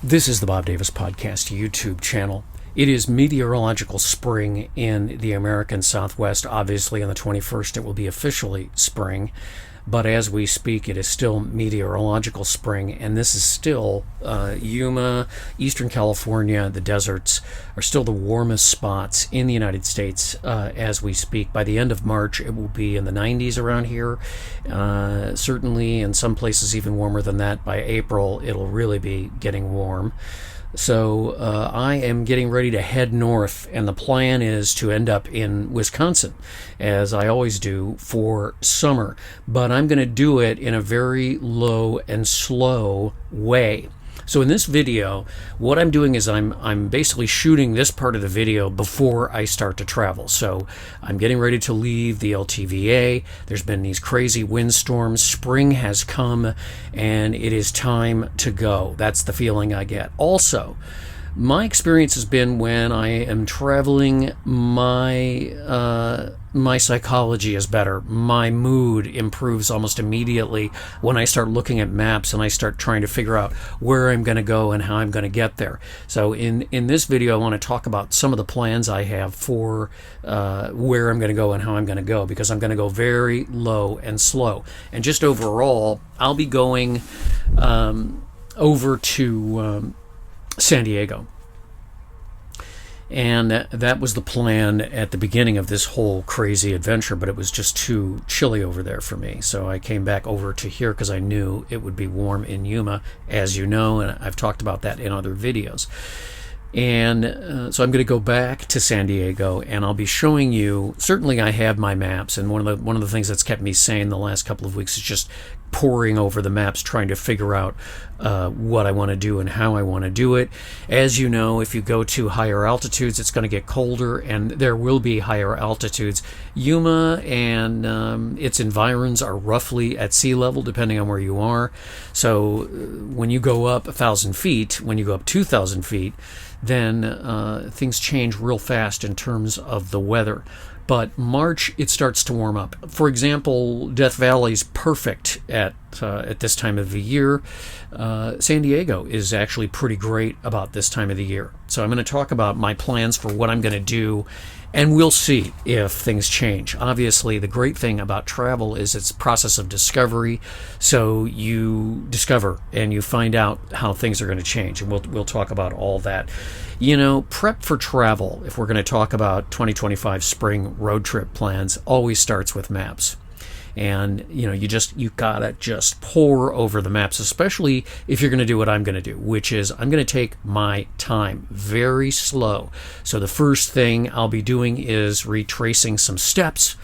This is the Bob Davis Podcast YouTube channel. It is meteorological spring in the American Southwest. Obviously, on the 21st, it will be officially spring. But as we speak, it is still meteorological spring, and this is still Yuma, Eastern California. The deserts are still the warmest spots in the United States as we speak. By the end of March, it will be in the 90s around here. Certainly, in some places, even warmer than that. By April, it'll really be getting warm. So I am getting ready to head north, and the plan is to end up in Wisconsin, as I always do, for summer. But I'm going to do it in a very low and slow way. So in this video, what I'm doing is I'm basically shooting this part of the video before I start to travel. So I'm getting ready to leave the LTVA. There's been these crazy windstorms. Spring has come, and it is time to go. That's the feeling I get. Also, my experience has been when I am traveling, my psychology is better. My mood improves almost immediately when I start looking at maps and I start trying to figure out where I'm going to go and how I'm going to get there. So in this video, I want to talk about some of the plans I have for where I'm going to go and how I'm going to go, because I'm going to go very low and slow. And just overall, I'll be going over to San Diego. And that was the plan at the beginning of this whole crazy adventure, but it was just too chilly over there for me. So I came back over to here because I knew it would be warm in Yuma, as you know, and I've talked about that in other videos. And so I'm going to go back to San Diego, and I'll be showing you. Certainly, I have my maps, and one of the things that's kept me sane the last couple of weeks is just poring over the maps, trying to figure out what I want to do and how I want to do it. As you know, if you go to higher altitudes, it's going to get colder, and there will be higher altitudes. Yuma and its environs are roughly at sea level, depending on where you are. So when you go up 1,000 feet, when you go up 2,000 feet, then things change real fast in terms of the weather. But March, it starts to warm up. For example, Death Valley's perfect at this time of the year. San Diego is actually pretty great about this time of the year. So I'm going to talk about my plans for what I'm going to do, and we'll see if things change. Obviously, the great thing about travel is it's a process of discovery. So you discover and you find out how things are going to change, and we'll talk about all that. You know, prep for travel, if we're going to talk about 2025 spring road trip plans, always starts with maps. And you gotta just pour over the maps, especially if you're going to do what I'm going to do, which is I'm going to take my time very slow. So the first thing I'll be doing is retracing some steps,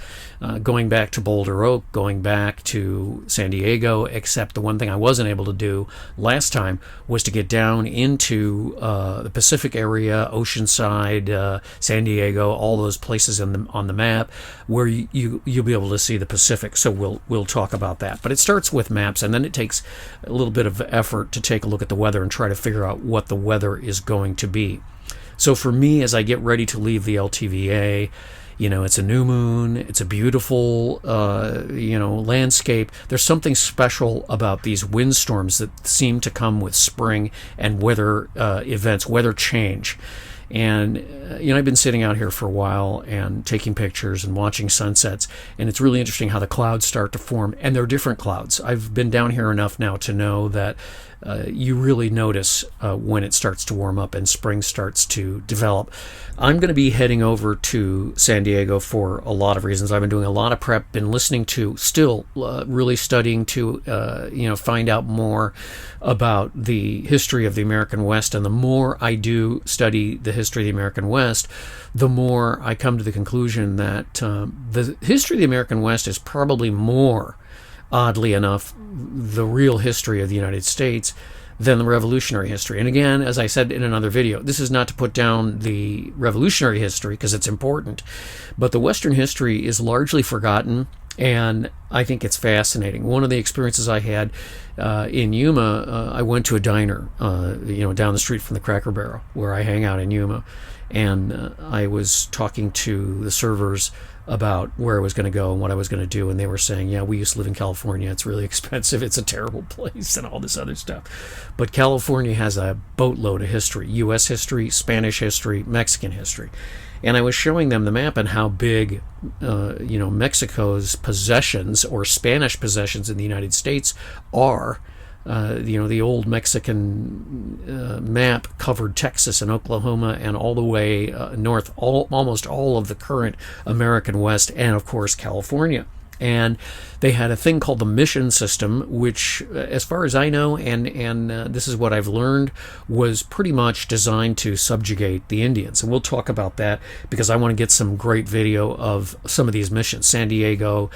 going back to Boulder Oak, going back to San Diego, except the one thing I wasn't able to do last time was to get down into the Pacific area, Oceanside, San Diego, all those places on the map where you'll be able to see the Pacific. So we'll talk about that. But it starts with maps, and then it takes a little bit of effort to take a look at the weather and try to figure out what the weather is going to be. So for me, as I get ready to leave the LTVA, it's a new moon. It's a beautiful, landscape. There's something special about these windstorms that seem to come with spring and weather events, weather change. And, I've been sitting out here for a while and taking pictures and watching sunsets, and it's really interesting how the clouds start to form, and they're different clouds. I've been down here enough now to know that you really notice when it starts to warm up and spring starts to develop. I'm going to be heading over to San Diego for a lot of reasons. I've been doing a lot of prep, been listening to, still really studying to, find out more about the history of the American West. And the more I do study the history of the American West, the more I come to the conclusion that the history of the American West is probably more, oddly enough, the real history of the United States than the revolutionary history. And again, as I said in another video, this is not to put down the revolutionary history because it's important, but the Western history is largely forgotten, and I think it's fascinating. One of the experiences I had in Yuma, I went to a diner, down the street from the Cracker Barrel, where I hang out in Yuma, and I was talking to the servers about where I was going to go and what I was going to do, and they were saying, yeah, we used to live in California, it's really expensive, it's a terrible place, and all this other stuff. But California has a boatload of history: U.S. history, Spanish history, Mexican history. And I was showing them the map and how big, Mexico's possessions, or Spanish possessions, in the United States are. The old Mexican map covered Texas and Oklahoma and all the way north, almost all of the current American West, and of course California. And they had a thing called the mission system, which, as far as I know, and this is what I've learned, was pretty much designed to subjugate the Indians. And we'll talk about that, because I want to get some great video of some of these missions: San Diego,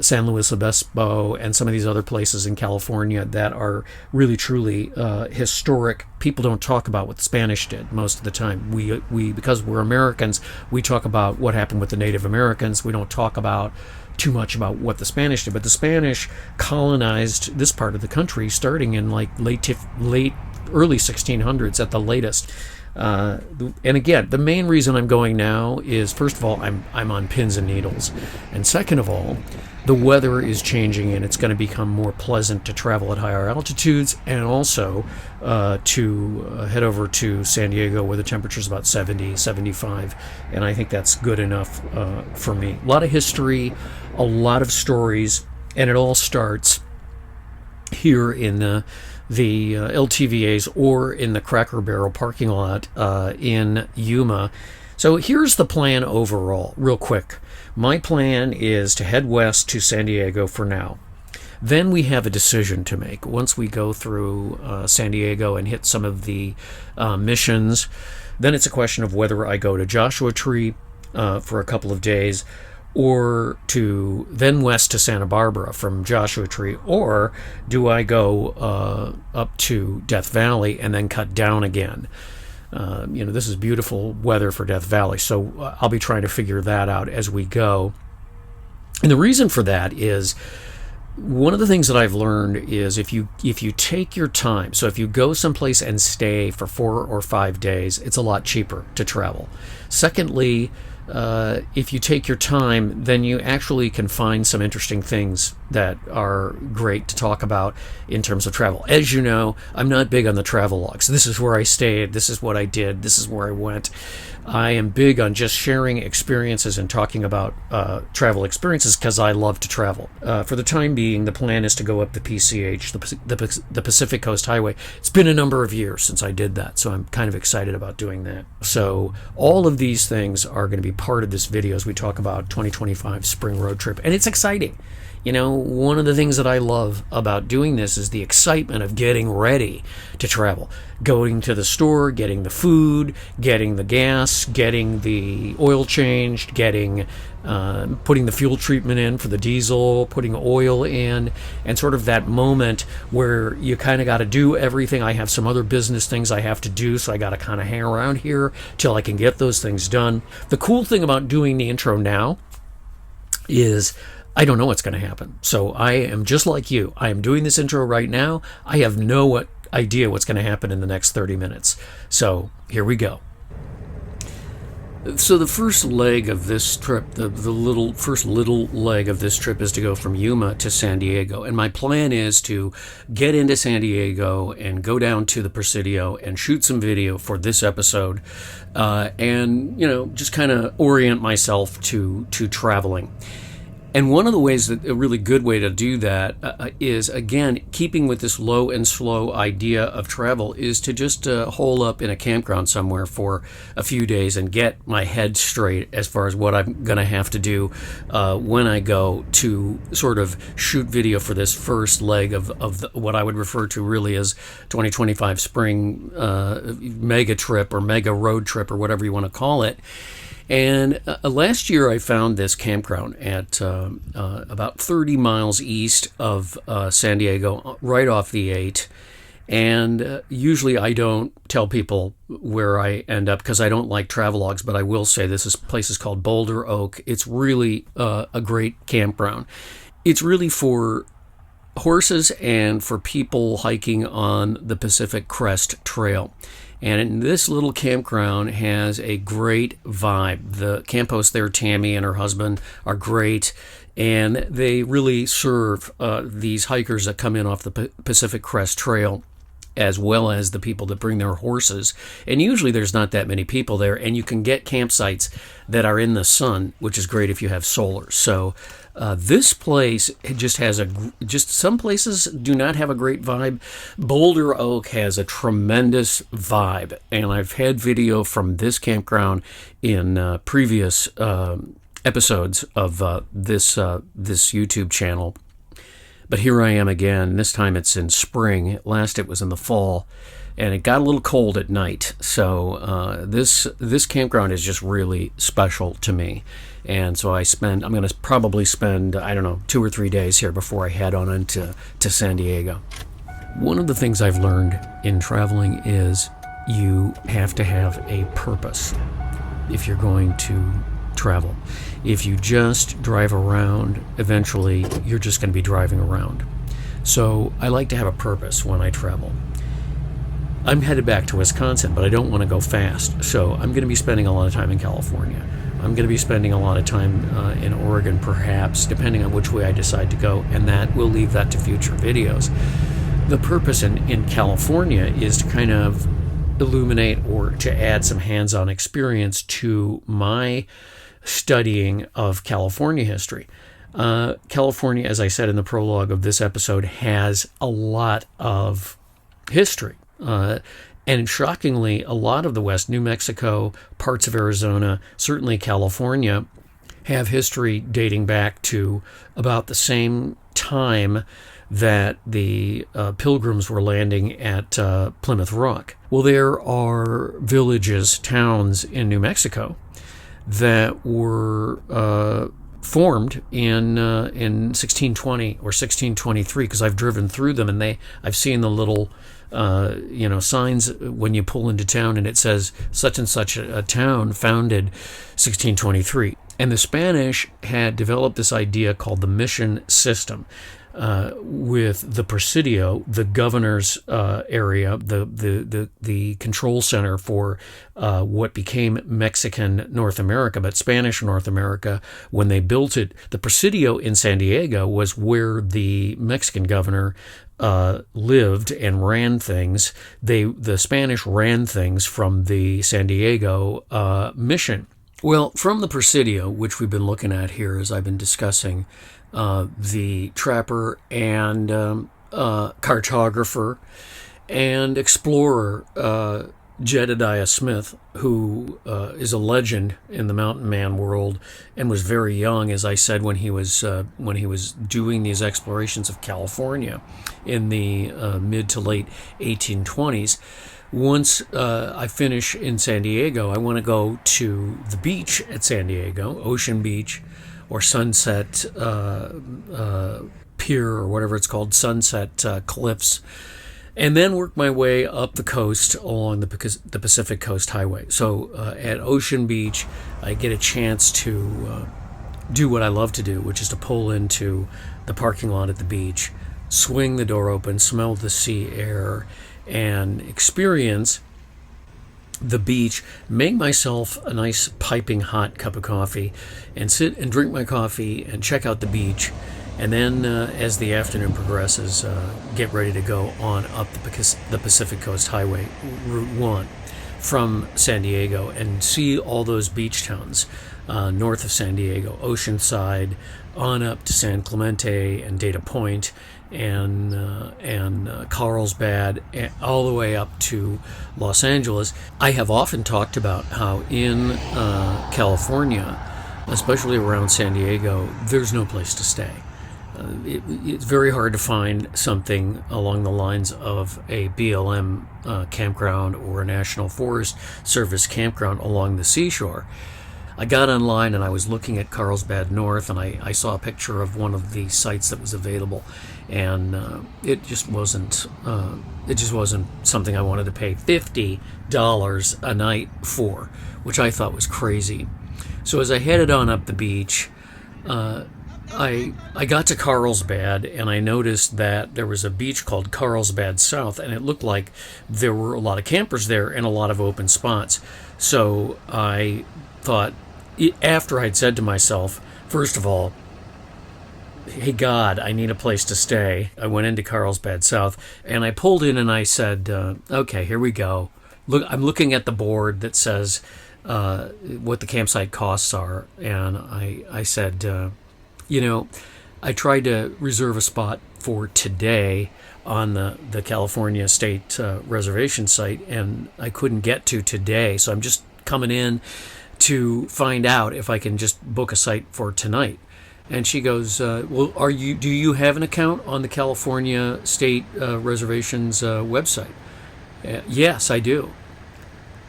San Luis Obispo, and some of these other places in California that are really, truly historic. People don't talk about what the Spanish did most of the time. We because we're Americans, we talk about what happened with the Native Americans. We don't talk about too much about what the Spanish did. But the Spanish colonized this part of the country starting in like early 1600s at the latest. And again, the main reason I'm going now is, first of all, I'm on pins and needles, and second of all, the weather is changing and it's going to become more pleasant to travel at higher altitudes, and also to head over to San Diego, where the temperature is about 70, 75, and I think that's good enough for me. A lot of history, a lot of stories, and it all starts here in the LTVAs or in the Cracker Barrel parking lot in Yuma. So here's the plan overall, real quick. My plan is to head west to San Diego for now. Then we have a decision to make. Once we go through San Diego and hit some of the missions, then it's a question of whether I go to Joshua Tree for a couple of days, or to then west to Santa Barbara from Joshua Tree, or do I go up to Death Valley and then cut down again? This is beautiful weather for Death Valley, so I'll be trying to figure that out as we go. And the reason for that is, one of the things that I've learned is if you take your time, so if you go someplace and stay for 4 or 5 days, it's a lot cheaper to travel. Secondly, if you take your time, then you actually can find some interesting things that are great to talk about in terms of travel. As you know, I'm not big on the travel logs. This is where I stayed, this is what I did, this is where I went. I am big on just sharing experiences and talking about travel experiences, because I love to travel. For the time being, the plan is to go up the PCH, the Pacific Coast Highway. It's been a number of years since I did that, so I'm kind of excited about doing that. So all of these things are going to be part of this video as we talk about 2025 spring road trip, and it's exciting. One of the things that I love about doing this is the excitement of getting ready to travel. Going to the store, getting the food, getting the gas, getting the oil changed, putting the fuel treatment in for the diesel, putting oil in, and sort of that moment where you kind of got to do everything. I have some other business things I have to do, so I got to kind of hang around here till I can get those things done. The cool thing about doing the intro now is I don't know what's going to happen. So I am just like you. I am doing this intro right now. I have no idea what's going to happen in the next 30 minutes. So here we go. So the first leg of this trip, the first little leg of this trip, is to go from Yuma to San Diego. And my plan is to get into San Diego and go down to the Presidio and shoot some video for this episode, and just kind of orient myself to traveling. And one of the ways, that a really good way to do that is, again, keeping with this low and slow idea of travel, is to just hole up in a campground somewhere for a few days and get my head straight as far as what I'm going to have to do when I go to sort of shoot video for this first leg of what I would refer to really as 2025 spring mega trip or mega road trip or whatever you want to call it. And last year I found this campground at about 30 miles east of San Diego, right off the 8. And usually I don't tell people where I end up because I don't like travelogues, but I will say this place is called Boulder Oak. It's really a great campground. It's really for horses and for people hiking on the Pacific Crest Trail. And this little campground has a great vibe. The camp host there, Tammy, and her husband are great, and they really serve these hikers that come in off the Pacific Crest Trail, as well as the people that bring their horses. And usually there's not that many people there, and you can get campsites that are in the sun, which is great if you have solar. So this place just has some places do not have a great vibe. Boulder Oak has a tremendous vibe, and I've had video from this campground in previous episodes of this YouTube channel. But here I am again. This time it's in spring. Last it was in the fall, and it got a little cold at night. So this campground is just really special to me. And so I'm going to probably spend, 2 or 3 days here before I head on into San Diego. One of the things I've learned in traveling is you have to have a purpose if you're going to travel. If you just drive around, eventually you're just going to be driving around. So I like to have a purpose when I travel. I'm headed back to Wisconsin, but I don't want to go fast. So I'm going to be spending a lot of time in California. I'm going to be spending a lot of time in Oregon, perhaps, depending on which way I decide to go, and we'll leave that to future videos. The purpose in California is to kind of illuminate or to add some hands-on experience to my studying of California history. California, as I said in the prologue of this episode, has a lot of history. And shockingly, a lot of the West, New Mexico, parts of Arizona, certainly California, have history dating back to about the same time that the Pilgrims were landing at Plymouth Rock. Well, there are villages, towns in New Mexico that were formed in 1620 or 1623, because I've driven through them, and I've seen the little signs when you pull into town, and it says such and such a town founded 1623. And the Spanish had developed this idea called the mission system. With the Presidio, the governor's area, the control center for what became Mexican North America, but Spanish North America, when they built it, the Presidio in San Diego was where the Mexican governor lived and ran things. The Spanish ran things from the San Diego mission. Well, from the Presidio, which we've been looking at here as I've been discussing, the trapper and cartographer and explorer Jedediah Smith, who is a legend in the mountain man world and was very young, as I said, when he was doing these explorations of California in the mid to late 1820s. Once I finish in San Diego, I want to go to the beach at San Diego, Ocean Beach, or Sunset Pier, or whatever it's called, Sunset Cliffs, and then work my way up the coast along the Pacific Coast Highway. So at Ocean Beach, I get a chance to do what I love to do, which is to pull into the parking lot at the beach, swing the door open, smell the sea air, and experience the beach, make myself a nice piping hot cup of coffee, and sit and drink my coffee and check out the beach. And then as the afternoon progresses, get ready to go on up the Pacific Coast Highway, Route 1, from San Diego, and see all those beach towns north of San Diego, Oceanside, on up to San Clemente and Data Point, and Carlsbad, all the way up to Los Angeles. I have often talked about how in California, especially around San Diego, there's no place to stay. It's very hard to find something along the lines of a BLM campground or a National Forest Service campground along the seashore. I got online and I was looking at Carlsbad North, and I saw a picture of one of the sites that was available, and it just wasn't something I wanted to pay $50 a night for, which I thought was crazy. So as I headed on up the beach, I got to Carlsbad and I noticed that there was a beach called Carlsbad South, and it looked like there were a lot of campers there and a lot of open spots. So I thought, after I'd said to myself, first of all, hey God, I need a place to stay, I went into Carlsbad South and I pulled in and I said, okay, here we go. Look, I'm looking at the board that says what the campsite costs are, and I said, I tried to reserve a spot for today on the California State Reservation site, and I couldn't get to today, so I'm just coming in to find out if I can just book a site for tonight. And she goes, well, do you have an account on the California State Reservations website? Yes, I do.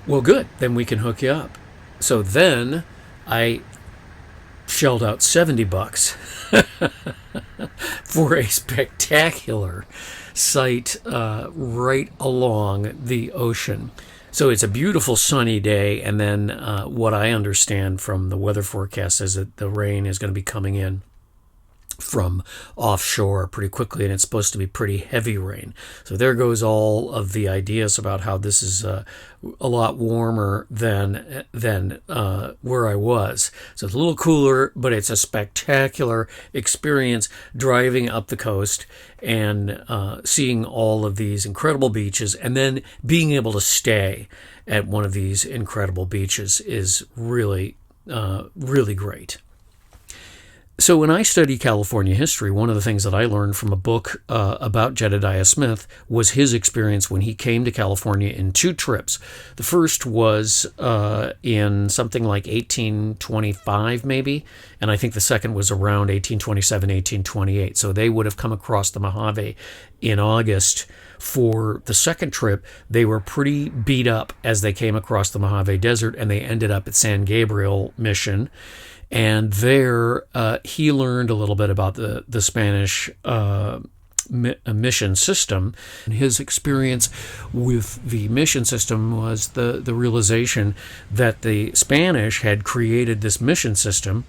Well, good. Then we can hook you up. So then I shelled out $70 for a spectacular site right along the ocean. So it's a beautiful sunny day, and then what I understand from the weather forecast is that the rain is going to be coming in from offshore pretty quickly, and it's supposed to be pretty heavy rain. So there goes all of the ideas about how this is a lot warmer than where I was. So it's a little cooler, but it's a spectacular experience driving up the coast and seeing all of these incredible beaches, and then being able to stay at one of these incredible beaches is really, really great. So when I studied California history, one of the things that I learned from a book about Jedediah Smith was his experience when he came to California in two trips. The first was in something like 1825 maybe, and I think the second was around 1827, 1828. So they would have come across the Mojave in August. For the second trip, they were pretty beat up as they came across the Mojave Desert, and they ended up at San Gabriel Mission. And there he learned a little bit about the Spanish mission system. And his experience with the mission system was the realization that the Spanish had created this mission system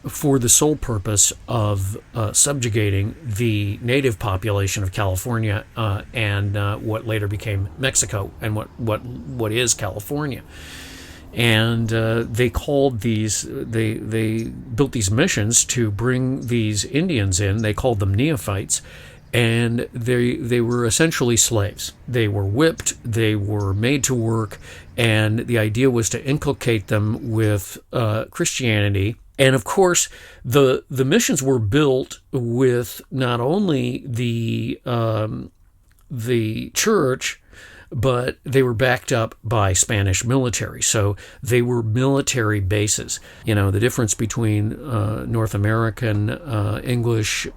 for the sole purpose of subjugating the native population of California and what later became Mexico and what is California. And they called these, they built these missions to bring these Indians in. They called them neophytes, and they were essentially slaves. They were whipped, they were made to work, and the idea was to inculcate them with Christianity. And of course, the missions were built with not only the church, but they were backed up by Spanish military. So they were military bases. You know, the difference between North American, English,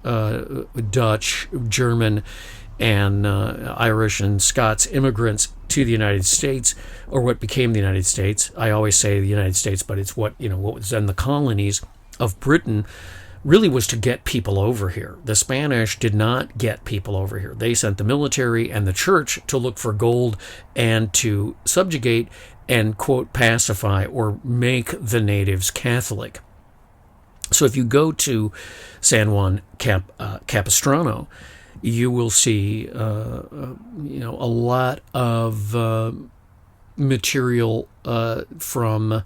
Dutch, German, and Irish and Scots immigrants to the United States, or what became the United States. I always say the United States, but it's what was then the colonies of Britain, really was to get people over here. The Spanish did not get people over here. They sent the military and the church to look for gold and to subjugate and, quote, pacify or make the natives Catholic. So if you go to San Juan Capistrano, you will see a lot of material from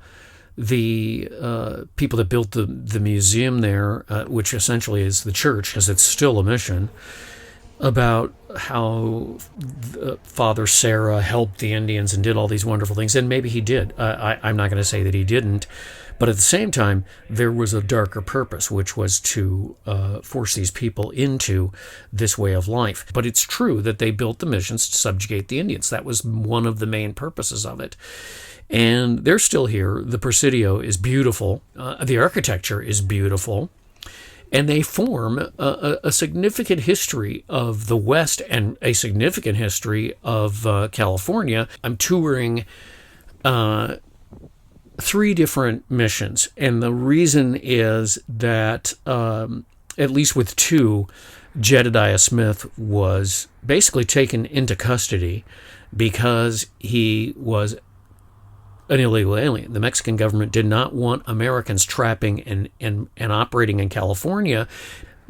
the people that built the museum there, which essentially is the church, because it's still a mission, about how Father Sarah helped the Indians and did all these wonderful things. And maybe he did. I'm not going to say that he didn't. But at the same time, there was a darker purpose, which was to force these people into this way of life. But it's true that they built the missions to subjugate the Indians. That was one of the main purposes of it. And they're still here. The Presidio is beautiful. The architecture is beautiful. And they form a significant history of the West and a significant history of California. I'm touring 3 different missions. And the reason is that, at least with 2, Jedediah Smith was basically taken into custody because he was an illegal alien. The Mexican government did not want Americans trapping and operating in California.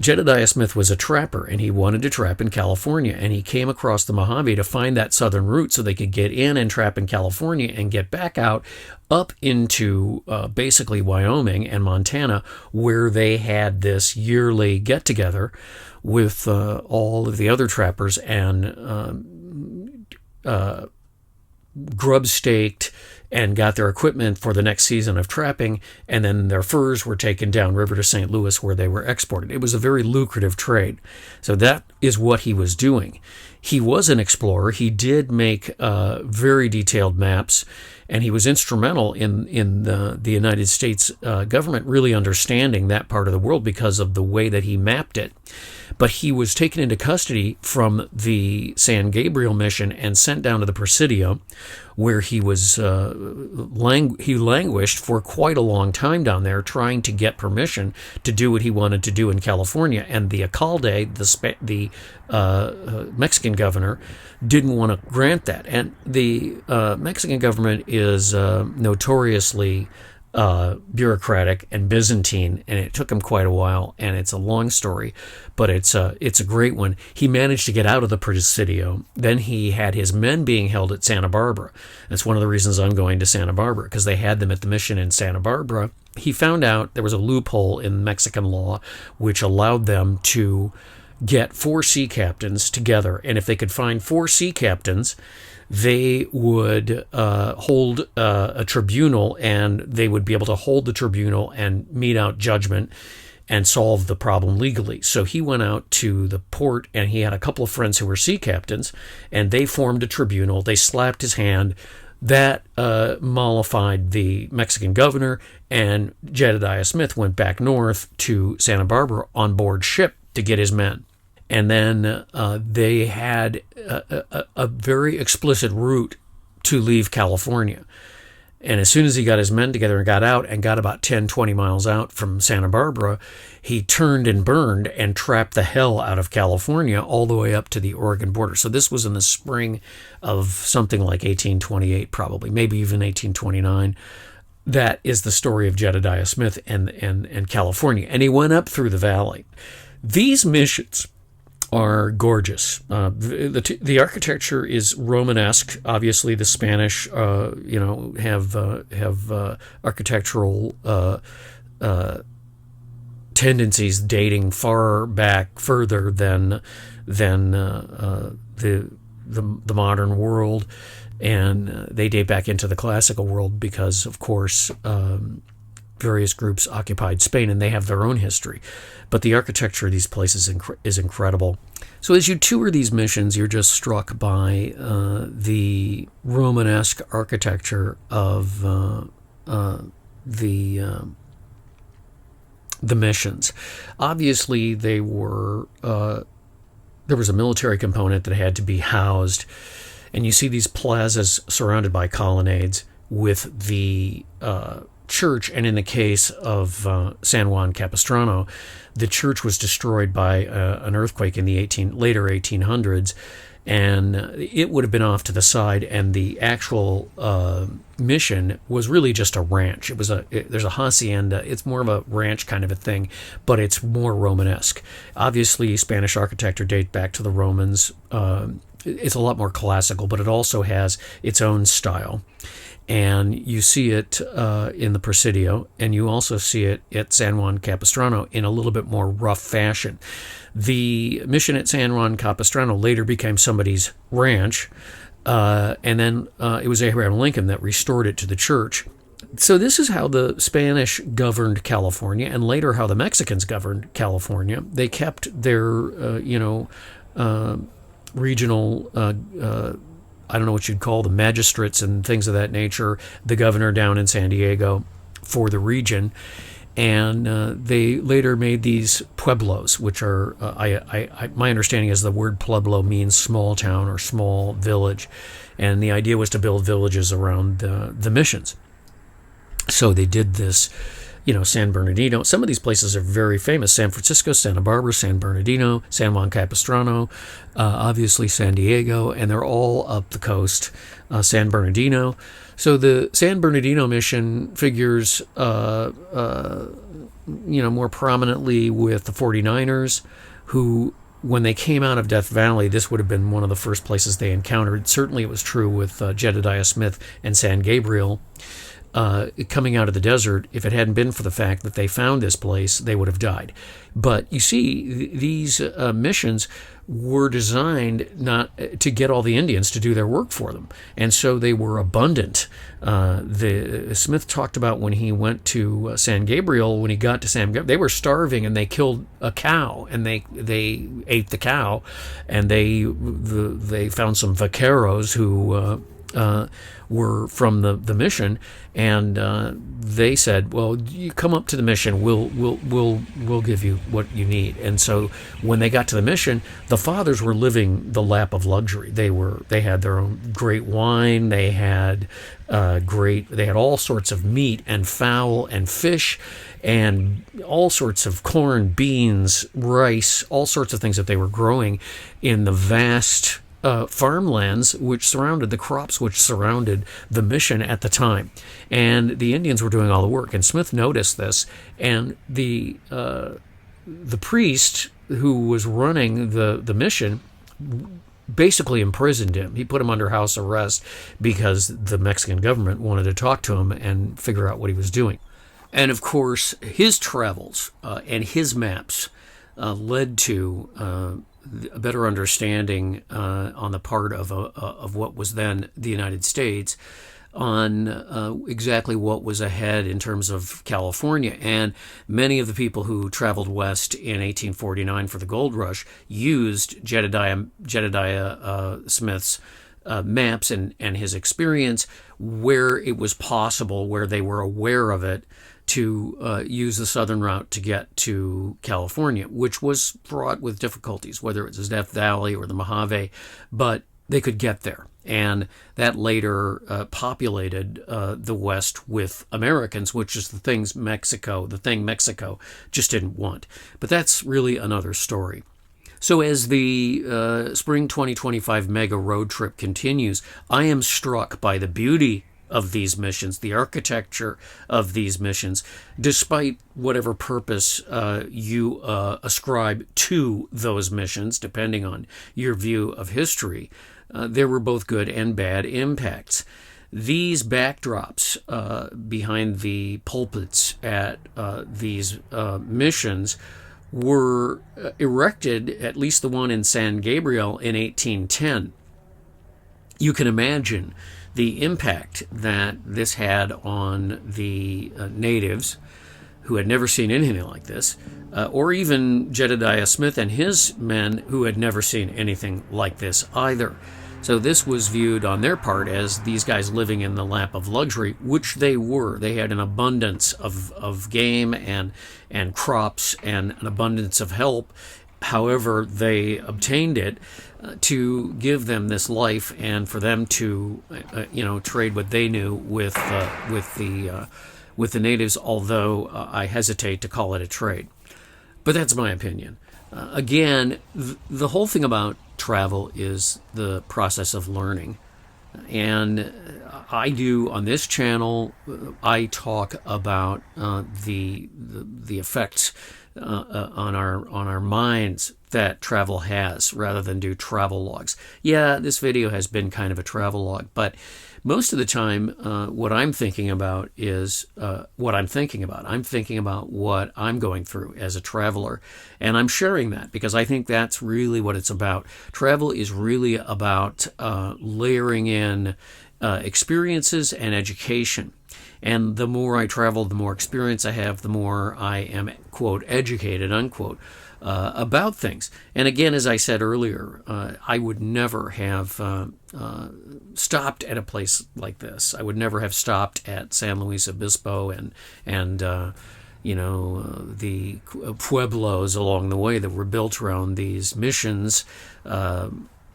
Jedediah Smith was a trapper, and he wanted to trap in California, and he came across the Mojave to find that southern route so they could get in and trap in California and get back out up into basically Wyoming and Montana, where they had this yearly get-together with all of the other trappers and grub-staked and got their equipment for the next season of trapping, and then their furs were taken downriver to St. Louis where they were exported. It was a very lucrative trade. So that is what he was doing. He was an explorer. He did make very detailed maps, and he was instrumental in the United States government really understanding that part of the world because of the way that he mapped it. But he was taken into custody from the San Gabriel mission and sent down to the Presidio, where he was he languished for quite a long time down there, trying to get permission to do what he wanted to do in California. And the alcalde, the Mexican governor, didn't want to grant that. And the Mexican government is notoriously bureaucratic and Byzantine, and it took him quite a while, and it's a long story, but it's a great one. He managed to get out of the Presidio. Then he had his men being held at Santa Barbara. That's one of the reasons I'm going to Santa Barbara, because they had them at the mission in Santa Barbara. He found out there was a loophole in Mexican law which allowed them to get 4 sea captains together, and if they could find 4 sea captains, they would hold a tribunal, and they would be able to hold the tribunal and mete out judgment and solve the problem legally. So he went out to the port, and he had a couple of friends who were sea captains, and they formed a tribunal. They slapped his hand. That mollified the Mexican governor, and Jedediah Smith went back north to Santa Barbara on board ship to get his men. And then they had a very explicit route to leave California. And as soon as he got his men together and got out and got about 10, 20 miles out from Santa Barbara, he turned and burned and trapped the hell out of California all the way up to the Oregon border. So this was in the spring of something like 1828, probably, maybe even 1829. That is the story of Jedediah Smith and California. And he went up through the valley. These missions are gorgeous. The architecture is Romanesque. Obviously, the Spanish, have architectural tendencies dating far back, further than the modern world, and they date back into the classical world because, of course, various groups occupied Spain, and they have their own history. But the architecture of these places is incredible. So as you tour these missions, you're just struck by the Romanesque architecture of the missions. Obviously, they were there was a military component that had to be housed, and you see these plazas surrounded by colonnades with the church, and in the case of San Juan Capistrano, the church was destroyed by an earthquake in the later 1800s, and it would have been off to the side, and the actual mission was really just a ranch. There's a hacienda. It's more of a ranch kind of a thing, but it's more Romanesque. Obviously, Spanish architecture dates back to the Romans. It's a lot more classical, but it also has its own style. And you see it in the Presidio, and you also see it at San Juan Capistrano in a little bit more rough fashion. The mission at San Juan Capistrano later became somebody's ranch, and then it was Abraham Lincoln that restored it to the church. So this is how the Spanish governed California, and later how the Mexicans governed California. They kept their, regional I don't know what you'd call the magistrates and things of that nature, the governor down in San Diego for the region. And they later made these pueblos, which are, my understanding is the word pueblo means small town or small village. And the idea was to build villages around the missions. So they did this, San Bernardino. Some of these places are very famous: San Francisco, Santa Barbara, San Bernardino, San Juan Capistrano, obviously San Diego, and they're all up the coast. San Bernardino. So the San Bernardino mission figures, more prominently with the 49ers, who, when they came out of Death Valley, this would have been one of the first places they encountered. Certainly it was true with Jedediah Smith and San Gabriel. Coming out of the desert, if it hadn't been for the fact that they found this place, they would have died. But you see, these missions were designed not to get all the Indians to do their work for them, and so they were abundant. The Smith talked about when he went to San Gabriel. When he got to San Gabriel, they were starving, and they killed a cow, and they ate the cow, and they found some vaqueros who were from the mission, and they said, "Well, you come up to the mission. We'll give you what you need." And so when they got to the mission, the fathers were living the lap of luxury. They had their own great wine. They had all sorts of meat and fowl and fish, and all sorts of corn, beans, rice, all sorts of things that they were growing in the vast farmlands which surrounded the crops which surrounded the mission at the time. And the Indians were doing all the work, and Smith noticed this, and the priest who was running the mission basically imprisoned him. He put him under house arrest because the Mexican government wanted to talk to him and figure out what he was doing. And of course, his travels and his maps led to a better understanding on the part of what was then the United States on exactly what was ahead in terms of California. And many of the people who traveled west in 1849 for the gold rush used Jedediah Smith's maps and his experience where it was possible, where they were aware of it, to use the southern route to get to California, which was fraught with difficulties, whether it was Death Valley or the Mojave, but they could get there. And that later populated the West with Americans, which is the thing Mexico just didn't want. But that's really another story. So as the Spring 2025 mega road trip continues, I am struck by the beauty of these missions, the architecture of these missions, despite whatever purpose you ascribe to those missions, depending on your view of history. There were both good and bad impacts. These backdrops behind the pulpits at these missions were erected, at least the one in San Gabriel, in 1810. You can imagine the impact that this had on the natives who had never seen anything like this, or even Jedediah Smith and his men who had never seen anything like this either. So this was viewed on their part as these guys living in the lap of luxury, which they were. They had an abundance of game and crops and an abundance of help. However, they obtained it to give them this life and for them to, trade what they knew with the natives. Although I hesitate to call it a trade, but that's my opinion. Again, the whole thing about travel is the process of learning, and I do on this channel. I talk about the effects on our minds that travel has, rather than do travel logs. Yeah, this video has been kind of a travel log, but most of the time what I'm thinking about is what I'm thinking about. I'm thinking about what I'm going through as a traveler, and I'm sharing that because I think that's really what it's about. Travel is really about layering in experiences and education. And the more I travel, the more experience I have, the more I am, quote, educated, unquote, about things. And again, as I said earlier, I would never have stopped at a place like this. I would never have stopped at San Luis Obispo and the pueblos along the way that were built around these missions.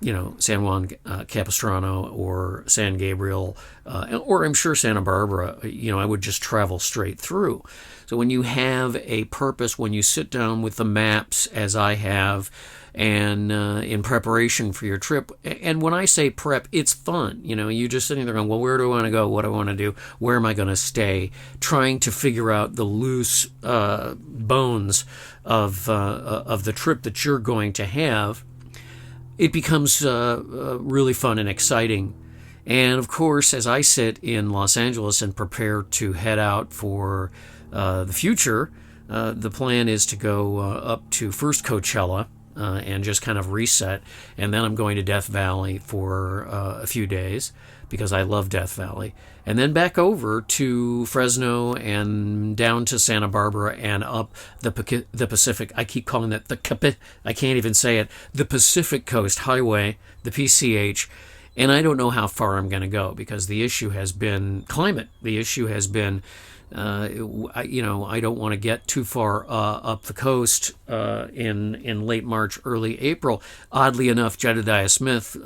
San Juan Capistrano or San Gabriel, or I'm sure Santa Barbara, I would just travel straight through. So when you have a purpose, when you sit down with the maps, as I have, and in preparation for your trip, and when I say prep, it's fun. You just sitting there going, well, where do I want to go? What do I want to do? Where am I going to stay? Trying to figure out the loose bones of the trip that you're going to have. It becomes really fun and exciting. And of course, as I sit in Los Angeles and prepare to head out for the future, the plan is to go up to first Coachella and just kind of reset. And then I'm going to Death Valley for a few days because I love Death Valley. And then back over to Fresno and down to Santa Barbara and up the Pacific. I keep calling it I can't even say it. The Pacific Coast Highway, the PCH. And I don't know how far I'm going to go because the issue has been climate. The issue has been I don't want to get too far up the coast in late March, early April. Oddly enough, Jedediah Smith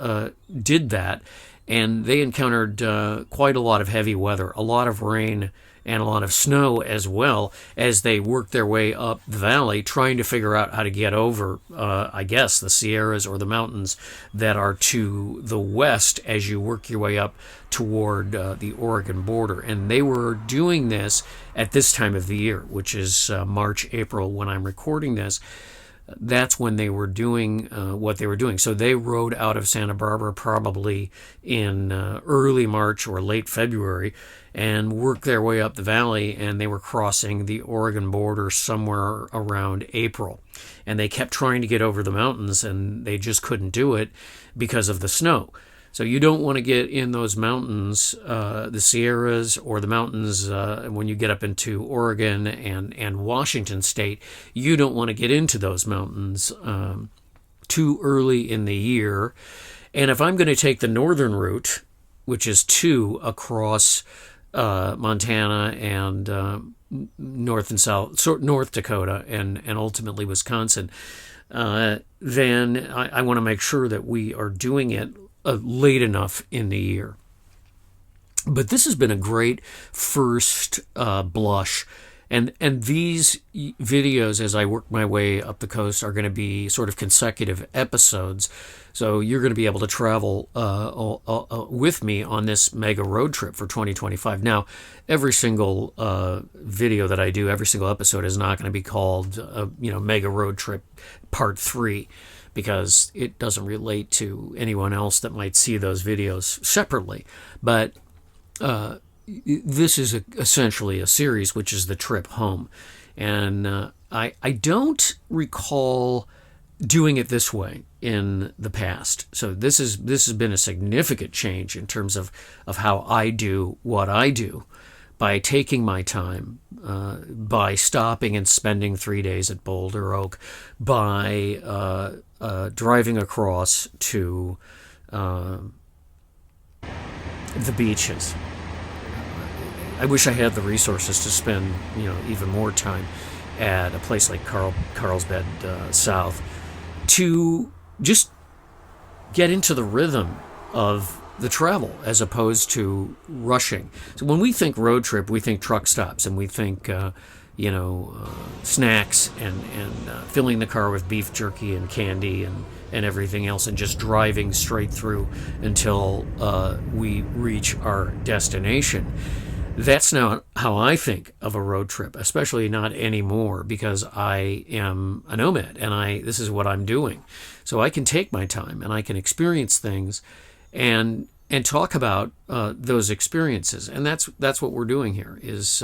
did that, and they encountered quite a lot of heavy weather, a lot of rain, and a lot of snow as well as they worked their way up the valley, trying to figure out how to get over, I guess, the Sierras or the mountains that are to the west as you work your way up toward the Oregon border. And they were doing this at this time of the year, which is March, April, when I'm recording this. That's when they were doing what they were doing. So they rode out of Santa Barbara probably in early March or late February and worked their way up the valley, and they were crossing the Oregon border somewhere around April. And they kept trying to get over the mountains, and they just couldn't do it because of the snow. So you don't want to get in those mountains, the Sierras or the mountains when you get up into Oregon and Washington State. You don't want to get into those mountains too early in the year. And if I'm going to take the northern route, which is 2 across Montana and North and South, North Dakota and ultimately Wisconsin, then I want to make sure that we are doing it late enough in the year. But this has been a great first blush. And these videos, as I work my way up the coast, are going to be sort of consecutive episodes. So you're going to be able to travel with me on this mega road trip for 2025. Now, every single video that I do, every single episode is not going to be called, Mega Road Trip Part 3, because it doesn't relate to anyone else that might see those videos separately. But this is essentially a series, which is the trip home. And I don't recall doing it this way in the past. So this has been a significant change in terms of how I do what I do, by taking my time, by stopping and spending 3 days at Boulder Oak, by driving across to the beaches. I wish I had the resources to spend, even more time at a place like Carlsbad South, to just get into the rhythm of the travel as opposed to rushing. So when we think road trip, we think truck stops, and we think, snacks and filling the car with beef jerky and candy and everything else, and just driving straight through until we reach our destination. That's not how I think of a road trip, especially not anymore, because I am a nomad and this is what I'm doing. So I can take my time and I can experience things and talk about those experiences. And that's what we're doing here, is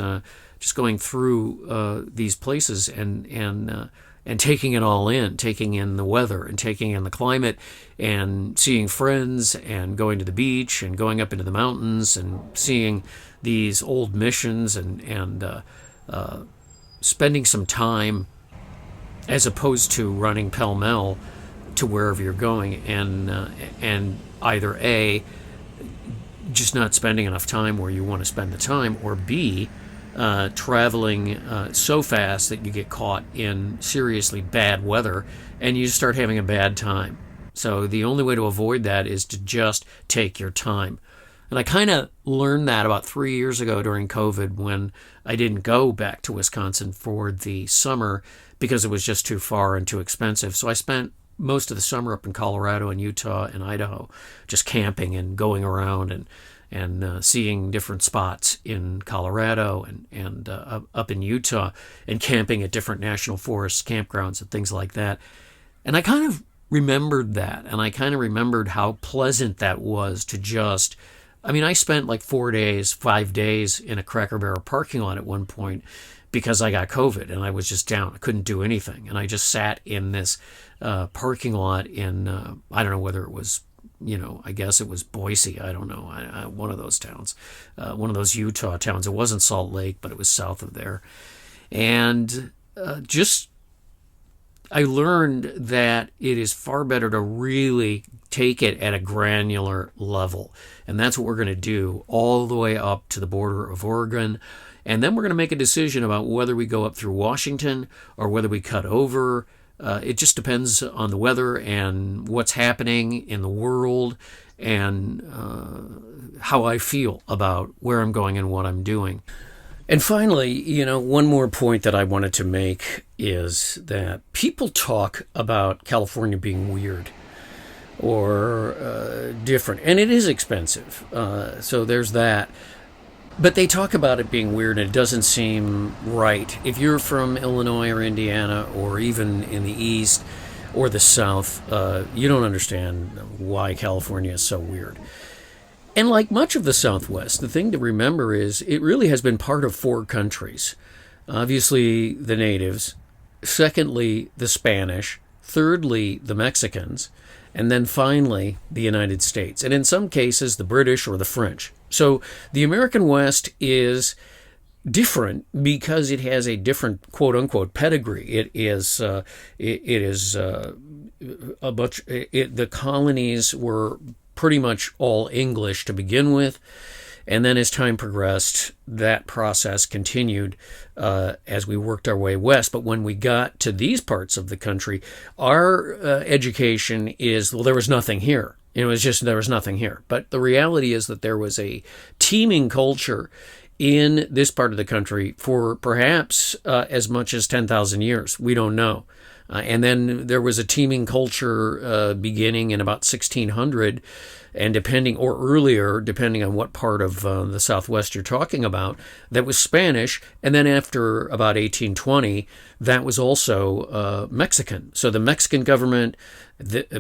just going through these places and taking it all in, taking in the weather and taking in the climate and seeing friends and going to the beach and going up into the mountains and seeing these old missions and spending some time, as opposed to running pell-mell to wherever you're going and either A, just not spending enough time where you want to spend the time, or B, traveling so fast that you get caught in seriously bad weather and you start having a bad time. So the only way to avoid that is to just take your time. And I kind of learned that about 3 years ago during COVID when I didn't go back to Wisconsin for the summer because it was just too far and too expensive. So I spent most of the summer up in Colorado and Utah and Idaho, just camping and going around and seeing different spots in Colorado and up in Utah, and camping at different national forests, campgrounds, and things like that. And I kind of remembered that, and I kind of remembered how pleasant that was to just, I mean, I spent like 4 days, 5 days in a Cracker Barrel parking lot at one point because I got COVID and I was just down. I couldn't do anything. And I just sat in this parking lot in, I don't know whether it was, I guess it was Boise. I don't know. One of those towns, one of those Utah towns. It wasn't Salt Lake, but it was south of there. And I learned that it is far better to really take it at a granular level. And that's what we're going to do all the way up to the border of Oregon. And then we're going to make a decision about whether we go up through Washington or whether we cut over. It just depends on the weather and what's happening in the world and how I feel about where I'm going and what I'm doing. And finally, one more point that I wanted to make is that people talk about California being weird or different, and it is expensive. So there's that. But they talk about it being weird, and it doesn't seem right. If you're from Illinois or Indiana or even in the East or the South, you don't understand why California is so weird. And like much of the Southwest, the thing to remember is it really has been part of 4 countries. Obviously, the natives. Secondly, the Spanish. Thirdly, the Mexicans. And then finally, the United States. And in some cases, the British or the French. So the American West is different because it has a different quote-unquote pedigree. The colonies were pretty much all English to begin with, and then as time progressed, that process continued as we worked our way west. But when we got to these parts of the country, our education is, well, there was nothing here. It was just, there was nothing here. But the reality is that there was a teeming culture in this part of the country for perhaps as much as 10,000 years. We don't know. And then there was a teeming culture beginning in about 1600, and depending on what part of the Southwest you're talking about, that was Spanish. And then after about 1820, that was also Mexican. So the Mexican government,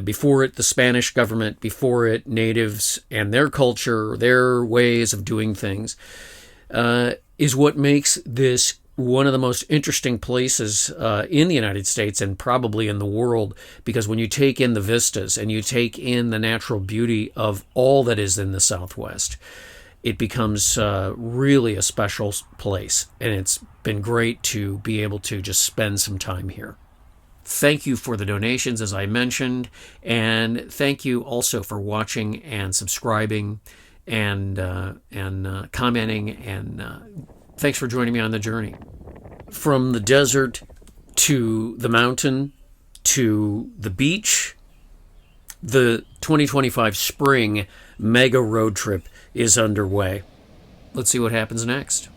before it, the Spanish government, before it, natives and their culture, their ways of doing things, is what makes this one of the most interesting places in the United States and probably in the world, because when you take in the vistas and you take in the natural beauty of all that is in the Southwest, it becomes really a special place. And it's been great to be able to just spend some time here. Thank you for the donations, as I mentioned, and thank you also for watching and subscribing and commenting, and thanks for joining me on the journey. From the desert to the mountain to the beach, the 2025 spring mega road trip is underway. Let's see what happens next.